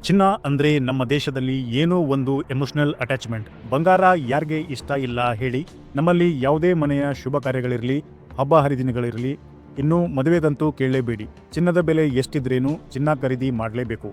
ಚಿನ್ನ ಅಂದ್ರೆ ನಮ್ಮ ದೇಶದಲ್ಲಿ ಏನೋ ಒಂದು ಎಮೋಷನಲ್ ಅಟ್ಯಾಚ್ಮೆಂಟ್. ಬಂಗಾರ ಯಾರಿಗೆ ಇಷ್ಟ ಇಲ್ಲ ಹೇಳಿ? ನಮ್ಮಲ್ಲಿ ಯಾವುದೇ ಮನೆಯ ಶುಭ ಕಾರ್ಯಗಳಿರಲಿ, ಹಬ್ಬ ಹರಿದಿನಗಳಿರಲಿ, ಇನ್ನು ಮದುವೆಗಂತೂ ಕೇಳಲೇಬೇಡಿ. ಚಿನ್ನದ ಬೆಲೆ ಎಷ್ಟಿದ್ರೇನು ಚಿನ್ನ ಖರೀದಿ ಮಾಡಲೇಬೇಕು.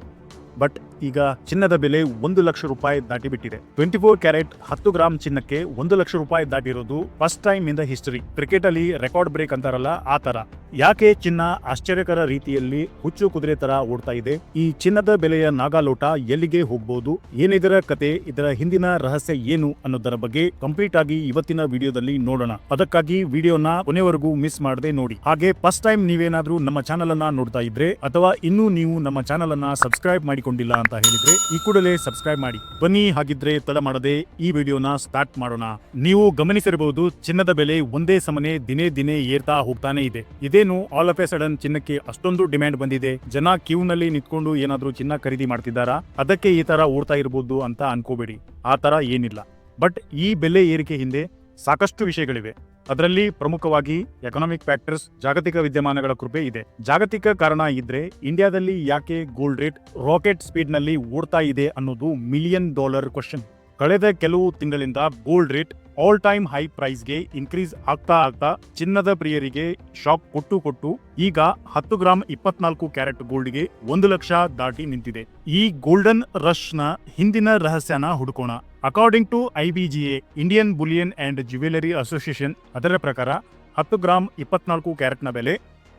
ಬಟ್ ಈಗ ಚಿನ್ನದ ಬೆಲೆ 1,00,000 ರೂಪಾಯಿ ದಾಟಿಬಿಟ್ಟಿದೆ. 24 ಕ್ಯಾರೆಟ್ 10 ಗ್ರಾಮ್ ಚಿನ್ನಕ್ಕೆ 1,00,000 ರೂಪಾಯಿ ದಾಟಿರೋದು first time in the history. Cricket ಅಲ್ಲಿ ರೆಕಾರ್ಡ್ ಬ್ರೇಕ್ ಅಂತಾರಲ್ಲ, ಆ ತರ. ಯಾಕೆ ಚಿನ್ನ ಆಶ್ಚರ್ಯಕರ ರೀತಿಯಲ್ಲಿ ಹುಚ್ಚು ಕುದುರೆ ತರ ಓಡ್ತಾ ಇದೆ? ಈ ಚಿನ್ನದ ಬೆಲೆಯ ನಾಗಾಲೋಟ ಎಲ್ಲಿಗೆ ಹೋಗ್ಬೋದು? ಏನಿದರ ಕತೆ, ಇದರ ಹಿಂದಿನ ರಹಸ್ಯ ಏನು ಅನ್ನೋದರ ಬಗ್ಗೆ ಕಂಪ್ಲೀಟ್ ಆಗಿ ಇವತ್ತಿನ ವಿಡಿಯೋದಲ್ಲಿ ನೋಡೋಣ. ಅದಕ್ಕಾಗಿ ವಿಡಿಯೋನ ಕೊನೆವರೆಗೂ ಮಿಸ್ ಮಾಡದೆ ನೋಡಿ. ಹಾಗೆ ಫಸ್ಟ್ ಟೈಮ್ ನೀವೇನಾದ್ರೂ ನಮ್ಮ ಚಾನಲ್ ಅನ್ನ ನೋಡ್ತಾ ಇದ್ರೆ ಅಥವಾ ಇನ್ನೂ ನೀವು ನಮ್ಮ ಚಾನಲ್ ಅನ್ನ ಸಬ್ಸ್ಕ್ರೈಬ್ ಮಾಡಿಕೊಂಡಿಲ್ಲ ಅಂತ ಹೇಳಿದ್ರೆ ಈ ಕೂಡಲೇ ಸಬ್ಸ್ಕ್ರೈಬ್ ಮಾಡಿ. ಬನ್ನಿ, ಹಾಗಿದ್ರೆ ತಡ ಮಾಡದೆ ಈ ವಿಡಿಯೋನ ಸ್ಟಾರ್ಟ್ ಮಾಡೋಣ. ನೀವು ಗಮನಿಸಿರಬಹುದು, ಚಿನ್ನದ ಬೆಲೆ ಒಂದೇ ಸಮನೆ ದಿನೇ ದಿನೇ ಏರ್ತಾ ಹೋಗ್ತಾನೆ ಇದೆ. ಇದೇನು ಆಲ್ ಆಫ್ ಎ ಸಡನ್ ಚಿನ್ನಕ್ಕೆ ಅಷ್ಟೊಂದು ಡಿಮ್ಯಾಂಡ್ ಬಂದಿದೆ? ಜನ ಕ್ಯೂ ನಲ್ಲಿ ನಿಂತ್ಕೊಂಡು ಏನಾದ್ರೂ ಚಿನ್ನ ಖರೀದಿ ಮಾಡ್ತಿದ್ದಾರಾ? ಅದಕ್ಕೆ ಈ ತರ ಓಡ್ತಾ ಇರಬಹುದು ಅಂತ ಅನ್ಕೋಬೇಡಿ. ಆ ತರ ಏನಿಲ್ಲ. ಬಟ್ ಈ ಬೆಲೆ ಏರಿಕೆ ಹಿಂದೆ ಸಾಕಷ್ಟು ವಿಷಯಗಳಿವೆ. ಅದರಲ್ಲಿ ಪ್ರಮುಖವಾಗಿ ಎಕನಾಮಿಕ್ ಫ್ಯಾಕ್ಟರ್ಸ್, ಜಾಗತಿಕ ವಿದ್ಯಮಾನಗಳ ಕೃಪೆ ಇದೆ. ಜಾಗತಿಕ ಕಾರಣ ಇದ್ರೆ ಇಂಡಿಯಾದಲ್ಲಿ ಯಾಕೆ ಗೋಲ್ಡ್ ರೇಟ್ ರಾಕೆಟ್ ಸ್ಪೀಡ್ ನಲ್ಲಿ ಓಡ್ತಾ ಇದೆ ಅನ್ನೋದು $1 ಮಿಲಿಯನ್ ಕ್ವಶನ್. ಕಳೆದ ಕೆಲವು ತಿಂಗಳಿಂದ gold rate all time high ಪ್ರೈಸ್ಗೆ ಇನ್ಕ್ರೀಸ್ ಆಗ್ತಾ ಚಿನ್ನದ ಪ್ರಿಯರಿಗೆ ಶಾಕ್ ಕೊಟ್ಟು ಈಗ 10 ಗ್ರಾಮ್ 24 ಕ್ಯಾರೆಟ್ ಗೋಲ್ಡ್ಗೆ 1,00,000 ದಾಟಿ ನಿಂತಿದೆ. ಈ ಗೋಲ್ಡನ್ ರಶ್ ನ ಹಿಂದಿನ ರಹಸ್ಯನ ಹುಡುಕೋಣ. According to IBGA, Indian bullion and jewellery association, ಅದರ ಪ್ರಕಾರ 10 ಗ್ರಾಮ್ 24 ಕ್ಯಾರೆಟ್ನ ಬೆಲೆ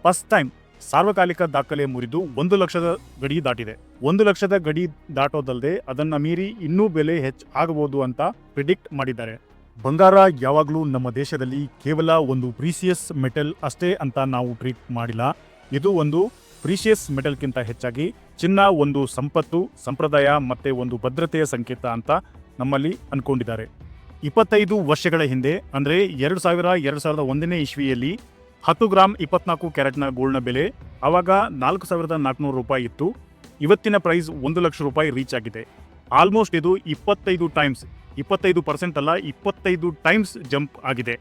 ಫಸ್ಟ್ ಟೈಮ್ ಸಾರ್ವಕಾಲಿಕ ದಾಖಲೆ ಮುರಿದು 1,00,000 ಗಡಿ ದಾಟಿದೆ. 1,00,000 ಗಡಿ ದಾಟೋದಲ್ಲದೆ ಅದನ್ನ ಮೀರಿ ಇನ್ನೂ ಬೆಲೆ ಹೆಚ್ಚು ಆಗಬಹುದು ಅಂತ ಪ್ರಿಡಿಕ್ಟ್ ಮಾಡಿದ್ದಾರೆ. ಬಂಗಾರ ಯಾವಾಗಲೂ ನಮ್ಮ ದೇಶದಲ್ಲಿ ಕೇವಲ ಒಂದು ಪ್ರೀಸಿಯಸ್ ಮೆಟಲ್ ಅಷ್ಟೇ ಅಂತ ನಾವು ಟ್ರೀಟ್ ಮಾಡಿಲ್ಲ. ಇದು ಒಂದು ಪ್ರೀಸಿಯಸ್ ಮೆಟಲ್ಗಿಂತ ಹೆಚ್ಚಾಗಿ ಚಿನ್ನ ಒಂದು ಸಂಪತ್ತು, ಸಂಪ್ರದಾಯ ಮತ್ತೆ ಒಂದು ಭದ್ರತೆಯ ಸಂಕೇತ ಅಂತ ನಮ್ಮಲ್ಲಿ ಅನ್ಕೊಂಡಿದ್ದಾರೆ. 25 ವರ್ಷಗಳ ಹಿಂದೆ ಅಂದ್ರೆ 2001ನೇ ಇಸ್ವಿಯಲ್ಲಿ 10 ಗ್ರಾಮ್ 24 ಕ್ಯಾರೆಟ್ನ ಗೋಲ್ಡ್ನ ಬೆಲೆ ಆವಾಗ 4,400 ರೂಪಾಯಿ ಇತ್ತು. ಇವತ್ತಿನ ಪ್ರೈಸ್ 1,00,000 ರೂಪಾಯಿ ರೀಚ್ ಆಗಿದೆ. ಆಲ್ಮೋಸ್ಟ್ ಇದು 25% ಅಲ್ಲ, 25 ಟೈಮ್ಸ್ ಜಂಪ್ ಆಗಿದೆ.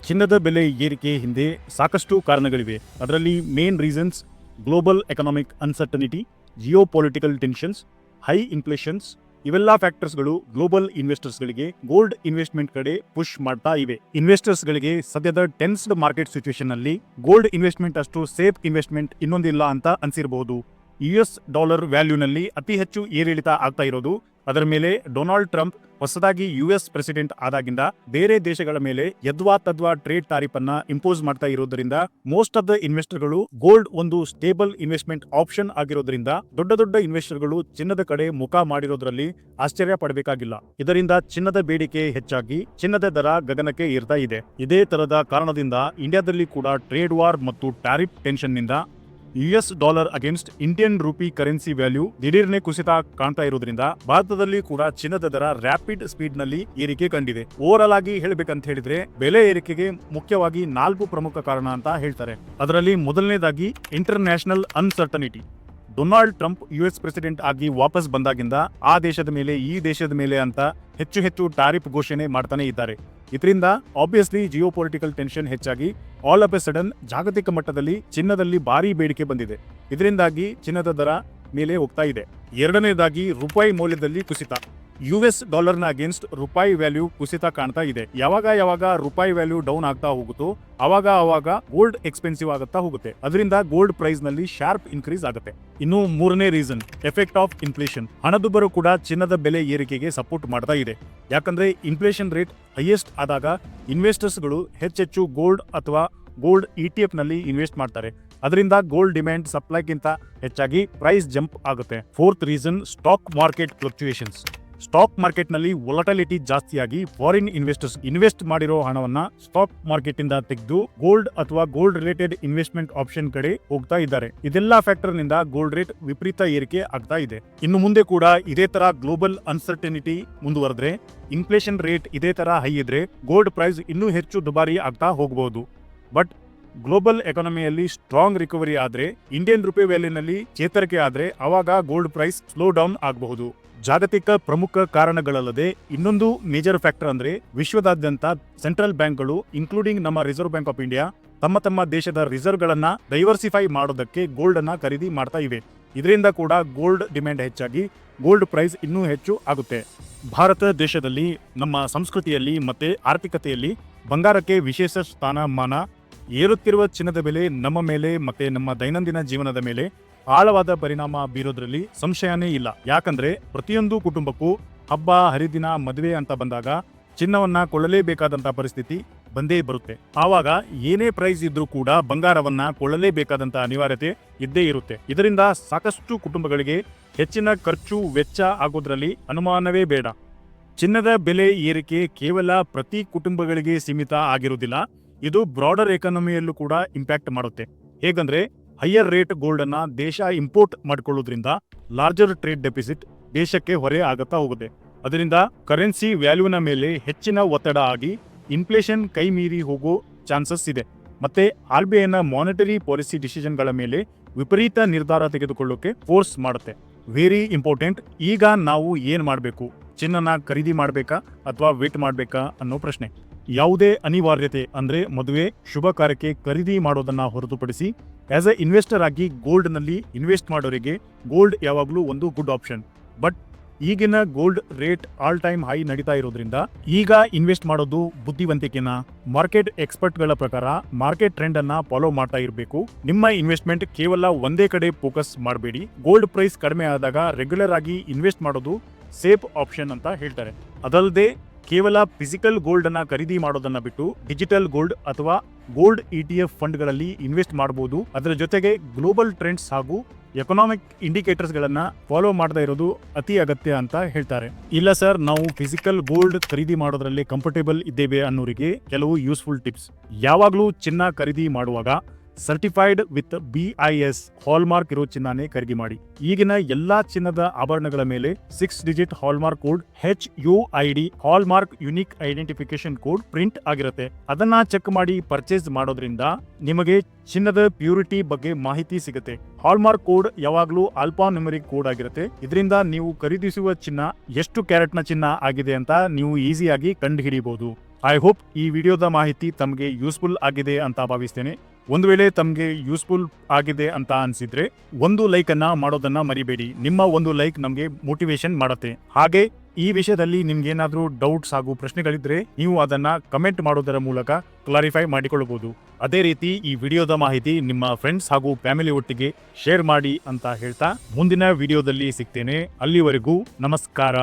ಚಿನ್ನದ ಬೆಲೆ ಏರಿಕೆ ಹಿಂದೆ ಸಾಕಷ್ಟು ಕಾರಣಗಳಿವೆ. ಅದರಲ್ಲಿ main reasons global economic uncertainty, Jio political tensions, high inflations. ಇವೆಲ್ಲ ಫ್ಯಾಕ್ಟರ್ಸ್ಗಳು ಗ್ಲೋಬಲ್ ಇನ್ವೆಸ್ಟರ್ಸ್ಗಳಿಗೆ ಗೋಲ್ಡ್ ಇನ್ವೆಸ್ಟ್ಮೆಂಟ್ ಕಡೆ ಪುಷ್ ಮಾಡ್ತಾ ಇವೆ. ಇನ್ವೆಸ್ಟರ್ಸ್ಗಳಿಗೆ ಸದ್ಯದ ಟೆನ್ಸ್ಡ್ ಮಾರ್ಕೆಟ್ ಸಿಚುವೇಶನ್ ನಲ್ಲಿ ಗೋಲ್ಡ್ ಇನ್ವೆಸ್ಟ್ಮೆಂಟ್ ಅಷ್ಟು ಸೇಫ್ ಇನ್ವೆಸ್ಟ್ಮೆಂಟ್ ಇನ್ನೊಂದಿಲ್ಲ ಅಂತ ಅನ್ಸಿರಬಹುದು. US ಡಾಲರ್ ವ್ಯಾಲ್ಯೂನಲ್ಲಿ ಅತಿ ಹೆಚ್ಚು ಏರಿಳಿತ ಆಗ್ತಾ ಇರೋದು, ಅದರ ಮೇಲೆ ಡೊನಾಲ್ಡ್ ಟ್ರಂಪ್ ಹೊಸದಾಗಿ US ಪ್ರೆಸಿಡೆಂಟ್ ಆದಾಗಿಂದ ಬೇರೆ ದೇಶಗಳ ಮೇಲೆ ಯದ್ವಾ ತದ್ವಾ ಟ್ರೇಡ್ ಟಾರಿಫ್ ಅನ್ನ ಇಂಪೋಸ್ ಮಾಡ್ತಾ ಇರೋದ್ರಿಂದ ಮೋಸ್ಟ್ ಆಫ್ ದ ಇನ್ವೆಸ್ಟರ್ಗಳು ಗೋಲ್ಡ್ ಒಂದು ಸ್ಟೇಬಲ್ ಇನ್ವೆಸ್ಟ್ಮೆಂಟ್ ಆಪ್ಷನ್ ಆಗಿರೋದ್ರಿಂದ ದೊಡ್ಡ ಇಂವೆಸ್ಟರ್ಗಳು ಚಿನ್ನದ ಕಡೆ ಮುಖ ಮಾಡಿರೋದ್ರಲ್ಲಿ ಆಶ್ಚರ್ಯ ಪಡಬೇಕಾಗಿಲ್ಲ. ಇದರಿಂದ ಚಿನ್ನದ ಬೇಡಿಕೆ ಹೆಚ್ಚಾಗಿ ಚಿನ್ನದ ದರ ಗಗನಕ್ಕೆ ಏರ್ತಾ ಇದೆ. ಇದೇ ತರದ ಕಾರಣದಿಂದ ಇಂಡಿಯಾದಲ್ಲಿ ಕೂಡ ಟ್ರೇಡ್ ವಾರ್ ಮತ್ತು ಟ್ಯಾರಿಫ್ ಟೆನ್ಷನ್ ನಿಂದ US dollar against Indian rupee currency value ದಿಢೀರ್ನೆ ಕುಸಿತ ಕಾಣ್ತಾ ಇರೋದ್ರಿಂದ ಭಾರತದಲ್ಲಿ ಕೂಡ ಚಿನ್ನದ ದರ ರ್ಯಾಪಿಡ್ ಸ್ಪೀಡ್ ನಲ್ಲಿ ಏರಿಕೆ ಕಂಡಿದೆ. ಓವರ್ ಆಲ್ ಆಗಿ ಹೇಳ್ಬೇಕಂತ ಹೇಳಿದ್ರೆ ಬೆಲೆ ಏರಿಕೆಗೆ ಮುಖ್ಯವಾಗಿ 4 ಪ್ರಮುಖ ಕಾರಣ ಅಂತ ಹೇಳ್ತಾರೆ. ಅದರಲ್ಲಿ ಮೊದಲನೇದಾಗಿ international uncertainty. Donald Trump US president ಆಗಿ ವಾಪಸ್ ಬಂದಾಗಿಂದ ಆ ದೇಶದ ಮೇಲೆ ಈ ದೇಶದ ಮೇಲೆ ಅಂತ ಹೆಚ್ಚು ಟಾರಿಫ್ ಘೋಷಣೆ ಮಾಡ್ತಾನೆ ಇದ್ದಾರೆ. ಇದರಿಂದ ಆಬ್ವಿಯಸ್ಲಿ ಜಿಯೋ ಪೊಲಿಟಿಕಲ್ ಟೆನ್ಷನ್ ಹೆಚ್ಚಾಗಿ ಆಲ್ ಆಫ್ ಎ ಸಡನ್ ಜಾಗತಿಕ ಮಟ್ಟದಲ್ಲಿ ಚಿನ್ನದಲ್ಲಿ ಭಾರಿ ಬೇಡಿಕೆ ಬಂದಿದೆ. ಇದರಿಂದಾಗಿ ಚಿನ್ನದ ದರ ಮೇಲೆ ಹೋಗ್ತಾ ಇದೆ. ಎರಡನೇದಾಗಿ ರೂಪಾಯಿ ಮೌಲ್ಯದಲ್ಲಿ ಕುಸಿತ. US ಡಾಲರ್ನ ಅಗೇನ್ಸ್ಟ್ ರೂಪಾಯಿ ವ್ಯಾಲ್ಯೂ ಕುಸಿತ ಕಾಣ್ತಾ ಇದೆ. ಯಾವಾಗ ರೂಪಾಯಿ ವ್ಯಾಲ್ಯೂ ಡೌನ್ ಆಗ್ತಾ ಹೋಗುತ್ತೋ ಅವಾಗ ಗೋಲ್ಡ್ ಎಕ್ಸ್ಪೆನ್ಸಿವ್ ಆಗುತ್ತಾ ಹೋಗುತ್ತೆ. ಅದರಿಂದ ಗೋಲ್ಡ್ ಪ್ರೈಸ್ ನಲ್ಲಿ ಶಾರ್ಪ್ ಇನ್ಕ್ರೀಸ್ ಆಗುತ್ತೆ. ಇನ್ನು ಮೂರನೇ ರೀಸನ್ ಎಫೆಕ್ಟ್ ಆಫ್ ಇನ್ಫ್ಲೇಷನ್. ಹಣದುಬ್ಬರ ಕೂಡ ಚಿನ್ನದ ಬೆಲೆ ಏರಿಕೆಗೆ ಸಪೋರ್ಟ್ ಮಾಡ್ತಾ ಇದೆ. ಯಾಕಂದ್ರೆ ಇನ್ಫ್ಲೇಷನ್ ರೇಟ್ ಹೈಯೆಸ್ಟ್ ಆದಾಗ ಇನ್ವೆಸ್ಟರ್ಸ್ಗಳು ಹೆಚ್ಚು ಗೋಲ್ಡ್ ಅಥವಾ ಗೋಲ್ಡ್ ETF ನಲ್ಲಿ ಇನ್ವೆಸ್ಟ್ ಮಾಡ್ತಾರೆ. ಅದರಿಂದ ಗೋಲ್ಡ್ ಡಿಮ್ಯಾಂಡ್ ಸಪ್ಲೈಗಿಂತ ಹೆಚ್ಚಾಗಿ ಪ್ರೈಸ್ ಜಂಪ್ ಆಗುತ್ತೆ. Fourth reason stock market fluctuations. Stock market ನಲ್ಲಿ ವೊಲಟಿಲಿಟಿ ಜಾಸ್ತಿಯಾಗಿ ಫಾರಿನ್ ಇನ್ವೆಸ್ಟರ್ಸ್ ಇನ್ವೆಸ್ಟ್ ಮಾಡಿರೋ ಹಣವನ್ನ ಸ್ಟಾಕ್ ಮಾರ್ಕೆಟ್ ಇಂದ ತೆಗೆದು ಗೋಲ್ಡ್ ಅಥವಾ ಗೋಲ್ಡ್ ರಿಲೇಟೆಡ್ ಇನ್ವೆಸ್ಟ್ಮೆಂಟ್ ಆಪ್ಷನ್ ಕಡೆ ಹೋಗ್ತಾ ಇದ್ದಾರೆ. ಇದೆಲ್ಲ ಫ್ಯಾಕ್ಟರ್ ನಿಂದ ಗೋಲ್ಡ್ ರೇಟ್ ವಿಪರೀತ ಏರಿಕೆ ಆಗ್ತಾ ಇದೆ. ಇನ್ನು ಮುಂದೆ ಕೂಡ ಇದೇ ತರ ಗ್ಲೋಬಲ್ ಅನ್ಸರ್ಟನಿಟಿ ಮುಂದುವರೆದ್ರೆ, ಇನ್ಫ್ಲೇಷನ್ ರೇಟ್ ಇದೇ ತರ ಹೈ ಇದ್ರೆ ಗೋಲ್ಡ್ ಪ್ರೈಸ್ ಇನ್ನೂ ಹೆಚ್ಚು ದುಬಾರಿ ಆಗ್ತಾ ಹೋಗಬಹುದು. ಬಟ್ ಗ್ಲೋಬಲ್ ಎಕಾನಮಿಯಲ್ಲಿ ಸ್ಟ್ರಾಂಗ್ ರಿಕವರಿ ಆದ್ರೆ, ಇಂಡಿಯನ್ ರೂಪಿ ವ್ಯಾಲ್ಯೂನಲ್ಲಿ ಚೇತರಿಕೆ ಆದ್ರೆ ಅವಾಗ ಗೋಲ್ಡ್ ಪ್ರೈಸ್ ಸ್ಲೋ ಡೌನ್ ಆಗಬಹುದು. ಜಾಗತಿಕ ಪ್ರಮುಖ ಕಾರಣಗಳಲ್ಲದೆ ಇನ್ನೊಂದು ಮೇಜರ್ ಫ್ಯಾಕ್ಟರ್ ಅಂದ್ರೆ ವಿಶ್ವದಾದ್ಯಂತ ಸೆಂಟ್ರಲ್ ಬ್ಯಾಂಕ್ಗಳು ಇನ್ಕ್ಲೂಡಿಂಗ್ ನಮ್ಮ ರಿಸರ್ವ್ ಬ್ಯಾಂಕ್ ಆಫ್ ಇಂಡಿಯಾ ತಮ್ಮ ದೇಶದ ರಿಸರ್ವ್ ಗಳನ್ನ ಡೈವರ್ಸಿಫೈ ಮಾಡೋದಕ್ಕೆ ಗೋಲ್ಡ್ ಅನ್ನ ಖರೀದಿ ಮಾಡ್ತಾ ಇವೆ. ಇದರಿಂದ ಕೂಡ ಗೋಲ್ಡ್ ಡಿಮ್ಯಾಂಡ್ ಹೆಚ್ಚಾಗಿ ಗೋಲ್ಡ್ ಪ್ರೈಸ್ ಇನ್ನೂ ಹೆಚ್ಚು ಆಗುತ್ತೆ. ಭಾರತ ದೇಶದಲ್ಲಿ, ನಮ್ಮ ಸಂಸ್ಕೃತಿಯಲ್ಲಿ ಮತ್ತೆ ಆರ್ಥಿಕತೆಯಲ್ಲಿ ಬಂಗಾರಕ್ಕೆ ವಿಶೇಷ ಸ್ಥಾನಮಾನ. ಏರುತ್ತಿರುವ ಚಿನ್ನದ ಬೆಲೆ ನಮ್ಮ ಮೇಲೆ ಮತ್ತೆ ನಮ್ಮ ದೈನಂದಿನ ಜೀವನದ ಮೇಲೆ ಆಳವಾದ ಪರಿಣಾಮ ಬೀರೋದ್ರಲ್ಲಿ ಸಂಶಯನೇ ಇಲ್ಲ. ಯಾಕಂದ್ರೆ ಪ್ರತಿಯೊಂದು ಕುಟುಂಬಕ್ಕೂ ಹಬ್ಬ ಹರಿದಿನ ಮದುವೆ ಅಂತ ಬಂದಾಗ ಚಿನ್ನವನ್ನ ಕೊಳ್ಳಲೇಬೇಕಾದಂತ ಪರಿಸ್ಥಿತಿ ಬಂದೇ ಬರುತ್ತೆ. ಆವಾಗ ಏನೇ ಪ್ರೈಸ್ ಇದ್ರೂ ಕೂಡ ಬಂಗಾರವನ್ನ ಕೊಳ್ಳಲೇಬೇಕಾದಂತ ಅನಿವಾರ್ಯತೆ ಇದ್ದೇ ಇರುತ್ತೆ. ಇದರಿಂದ ಸಾಕಷ್ಟು ಕುಟುಂಬಗಳಿಗೆ ಹೆಚ್ಚಿನ ಖರ್ಚು ವೆಚ್ಚ ಆಗೋದ್ರಲ್ಲಿ ಅನುಮಾನವೇ ಬೇಡ. ಚಿನ್ನದ ಬೆಲೆ ಏರಿಕೆ ಕೇವಲ ಪ್ರತಿ ಕುಟುಂಬಗಳಿಗೆ ಸೀಮಿತ ಆಗಿರುವುದಿಲ್ಲ, ಇದು ಬ್ರಾಡರ್ ಎಕಾನಮಿಯಲ್ಲೂ ಕೂಡ ಇಂಪ್ಯಾಕ್ಟ್ ಮಾಡುತ್ತೆ. ಹೇಗಂದ್ರೆ ಹೈಯರ್ ರೇಟ್ ಗೋಲ್ಡ್ ಅನ್ನ ದೇಶ ಇಂಪೋರ್ಟ್ ಮಾಡಿಕೊಳ್ಳೋದ್ರಿಂದ ಲಾರ್ಜರ್ ಟ್ರೇಡ್ ಡೆಫಿಸಿಟ್ ದೇಶಕ್ಕೆ ಹೊರೆ ಆಗುತ್ತಾ ಹೋಗುತ್ತೆ. ಅದರಿಂದ ಕರೆನ್ಸಿ ವ್ಯಾಲ್ಯೂನ ಮೇಲೆ ಹೆಚ್ಚಿನ ಒತ್ತಡ ಆಗಿ ಇನ್ಫ್ಲೇಷನ್ ಕೈ ಮೀರಿ ಹೋಗೋ ಚಾನ್ಸಸ್ ಇದೆ. ಮತ್ತೆ RBIನ ಮಾನಿಟರಿ ಪಾಲಿಸಿ ಡಿಸಿಷನ್ಗಳ ಮೇಲೆ ವಿಪರೀತ ನಿರ್ಧಾರ ತೆಗೆದುಕೊಳ್ಳೋಕೆ ಫೋರ್ಸ್ ಮಾಡುತ್ತೆ. Very important. ಈಗ ನಾವು ಏನ್ ಮಾಡಬೇಕು? ಚಿನ್ನನ ಖರೀದಿ ಮಾಡಬೇಕಾ ಅಥವಾ ವೇಟ್ ಮಾಡಬೇಕಾ ಅನ್ನೋ ಪ್ರಶ್ನೆ. ಯಾವುದೇ ಅನಿವಾರ್ಯತೆ ಅಂದ್ರೆ ಮದುವೆ, ಶುಭ ಕಾರ್ಯಕ್ಕೆ ಖರೀದಿ ಮಾಡೋದನ್ನ ಹೊರತುಪಡಿಸಿ ಆಸ್ ಎ ಇನ್ವೆಸ್ಟರ್ ಆಗಿ ಗೋಲ್ಡ್ ನಲ್ಲಿ ಇನ್ವೆಸ್ಟ್ ಮಾಡೋರಿಗೆ ಗೋಲ್ಡ್ ಯಾವಾಗಲೂ ಒಂದು ಗುಡ್ ಆಪ್ಷನ್. ಬಟ್ ಈಗಿನ gold rate all time high ನಡೀತಾ ಇರೋದ್ರಿಂದ ಈಗ ಇನ್ವೆಸ್ಟ್ ಮಾಡೋದು ಬುದ್ಧಿವಂತಿಕೆನ? ಮಾರ್ಕೆಟ್ ಎಕ್ಸ್ಪರ್ಟ್ಗಳ ಪ್ರಕಾರ ಮಾರ್ಕೆಟ್ ಟ್ರೆಂಡ್ ಅನ್ನ ಫಾಲೋ ಮಾಡ್ತಾ ಇರಬೇಕು. ನಿಮ್ಮ ಇನ್ವೆಸ್ಟ್ಮೆಂಟ್ ಕೇವಲ ಒಂದೇ ಕಡೆ ಫೋಕಸ್ ಮಾಡಬೇಡಿ. ಗೋಲ್ಡ್ ಪ್ರೈಸ್ ಕಡಿಮೆ ಆದಾಗ ರೆಗ್ಯುಲರ್ ಆಗಿ ಇನ್ವೆಸ್ಟ್ ಮಾಡೋದು ಸೇಫ್ ಆಪ್ಷನ್ ಅಂತ ಹೇಳ್ತಾರೆ. ಅದಲ್ಲದೆ ಕೇವಲ ಫಿಸಿಕಲ್ ಗೋಲ್ಡ್ ಅನ್ನ ಖರೀದಿ ಮಾಡೋದನ್ನ ಬಿಟ್ಟು ಡಿಜಿಟಲ್ ಗೋಲ್ಡ್ ಅಥವಾ ಗೋಲ್ಡ್ ETF ಫಂಡ್ಗಳಲ್ಲಿ ಇನ್ವೆಸ್ಟ್ ಮಾಡಬಹುದು. ಅದರ ಜೊತೆಗೆ ಗ್ಲೋಬಲ್ ಟ್ರೆಂಡ್ಸ್ ಹಾಗೂ ಎಕನಾಮಿಕ್ ಇಂಡಿಕೇಟರ್ಸ್ ಗಳನ್ನ ಫಾಲೋ ಮಾಡದೇ ಇರೋದು ಅತಿ ಅಗತ್ಯ ಅಂತ ಹೇಳ್ತಾರೆ. ಇಲ್ಲ ಸರ್, ನಾವು ಫಿಸಿಕಲ್ ಗೋಲ್ಡ್ ಖರೀದಿ ಮಾಡೋದ್ರಲ್ಲಿ ಕಂಫರ್ಟೇಬಲ್ ಇದ್ದೇವೆ ಅನ್ನೋರಿಗೆ ಕೆಲವು ಯೂಸ್ಫುಲ್ ಟಿಪ್ಸ್. ಯಾವಾಗಲೂ ಚಿನ್ನ ಖರೀದಿ ಮಾಡುವಾಗ ಸರ್ಟಿಫೈಡ್ ವಿತ್ BIS ಹಾಲ್ಮಾರ್ಕ್ ಇರೋ ಚಿನ್ನನೇ ಖರೀದಿ ಮಾಡಿ. ಈಗಿನ ಎಲ್ಲಾ ಚಿನ್ನದ ಆಭರಣಗಳ ಮೇಲೆ 6 digit hallmark code HUID hallmark unique identification code print ಆಗಿರುತ್ತೆ. ಅದನ್ನ ಚೆಕ್ ಮಾಡಿ ಪರ್ಚೇಸ್ ಮಾಡೋದ್ರಿಂದ ನಿಮಗೆ ಚಿನ್ನದ ಪ್ಯೂರಿಟಿ ಬಗ್ಗೆ ಮಾಹಿತಿ ಸಿಗುತ್ತೆ. ಹಾಲ್ಮಾರ್ಕ್ ಕೋಡ್ ಯಾವಾಗಲೂ ಆಲ್ಫಾ ನ್ಯೂಮರಿಕ್ ಕೋಡ್ ಆಗಿರುತ್ತೆ. ಇದರಿಂದ ನೀವು ಖರೀದಿಸುವ ಚಿನ್ನ ಎಷ್ಟು ಕ್ಯಾರೆಟ್ನ ಚಿನ್ನ ಆಗಿದೆ ಅಂತ ನೀವು ಈಸಿಯಾಗಿ ಕಂಡುಹಿಡಿಯಬಹುದು. ಐ ಹೋಪ್ ಈ ವಿಡಿಯೋದ ಮಾಹಿತಿ ತಮಗೆ ಯೂಸ್ಫುಲ್ ಆಗಿದೆ ಅಂತ ಭಾವಿಸ್ತೇನೆ. ಒಂದು ವೇಳೆ ತಮಗೆ ಯೂಸ್ಫುಲ್ ಆಗಿದೆ ಅಂತ ಅನ್ಸಿದ್ರೆ ಒಂದು ಲೈಕ್ ಅನ್ನ ಮಾಡೋದನ್ನ ಮರಿಬೇಡಿ. ನಿಮ್ಮ ಒಂದು ಲೈಕ್ ನಮಗೆ ಮೋಟಿವೇಶನ್ ಮಾಡುತ್ತೆ. ಹಾಗೆ ಈ ವಿಷಯದಲ್ಲಿ ನಿಮ್ಗೆ ಏನಾದ್ರೂ ಡೌಟ್ಸ್ ಹಾಗೂ ಪ್ರಶ್ನೆಗಳಿದ್ರೆ ನೀವು ಅದನ್ನ ಕಮೆಂಟ್ ಮಾಡೋದರ ಮೂಲಕ ಕ್ಲಾರಿಫೈ ಮಾಡಿಕೊಳ್ಳಬಹುದು. ಅದೇ ರೀತಿ ಈ ವಿಡಿಯೋದ ಮಾಹಿತಿ ನಿಮ್ಮ ಫ್ರೆಂಡ್ಸ್ ಹಾಗೂ ಫ್ಯಾಮಿಲಿ ಒಟ್ಟಿಗೆ ಶೇರ್ ಮಾಡಿ ಅಂತ ಹೇಳ್ತಾ ಮುಂದಿನ ವಿಡಿಯೋದಲ್ಲಿ ಸಿಗ್ತೇನೆ. ಅಲ್ಲಿವರೆಗೂ ನಮಸ್ಕಾರ.